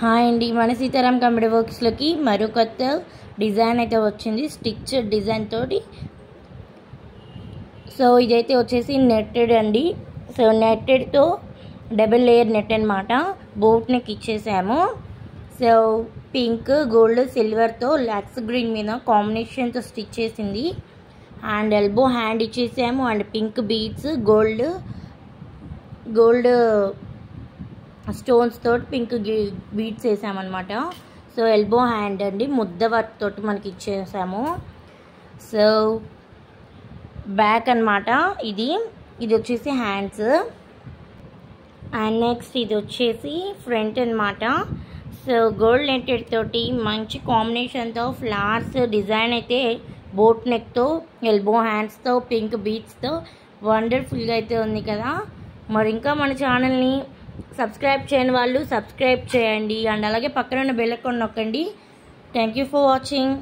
Hi అండి, మన Sitaram computer వర్క్స్లోకి మరో కొత్త డిజైన్ అయితే వచ్చింది. స్టిచ్ డిజైన్ తోటి. సో ఇదైతే వచ్చేసి నెట్టెడ్ అండి. సో నెట్టెడ్తో డబుల్ లేయర్ నెట్ అనమాట. బోట్ నెక్ ఇచ్చేసాము. సో పింక్, గోల్డ్, సిల్వర్తో లాక్స్ గ్రీన్ మీద కాంబినేషన్తో స్టిచ్ చేసింది. అండ్ ఎల్బో హ్యాండ్ ఇచ్చేసాము. And pink beads, gold stones తోటి పింక్ బీడ్స్ వేసామన్నమాట. సో ఎల్బో హ్యాండ్ అండి, ముద్ద వర్క్ తోటి మనకి ఇచ్చేసాము. సో బ్యాక్ అనమాట ఇది వచ్చేసి హ్యాండ్స్. అండ్ నెక్స్ట్ ఇది వచ్చేసి ఫ్రంట్ అనమాట. సో గోల్డ్ నెట్టెడ్ తోటి మంచి కాంబినేషన్తో ఫ్లవర్స్ డిజైన్ అయితే బోట్ నెక్తో, ఎల్బో హ్యాండ్స్తో, పింక్ బీడ్స్తో వండర్ఫుల్గా అయితే ఉంది కదా. మరి ఇంకా మన ఛానల్ని సబ్స్క్రైబ్ చేయని వాళ్ళు సబ్స్క్రైబ్ చేయండి. అండ్ అలాగే పక్కన ఉన్న బెల్ ఐకాన్ నొక్కండి. Thank you for watching.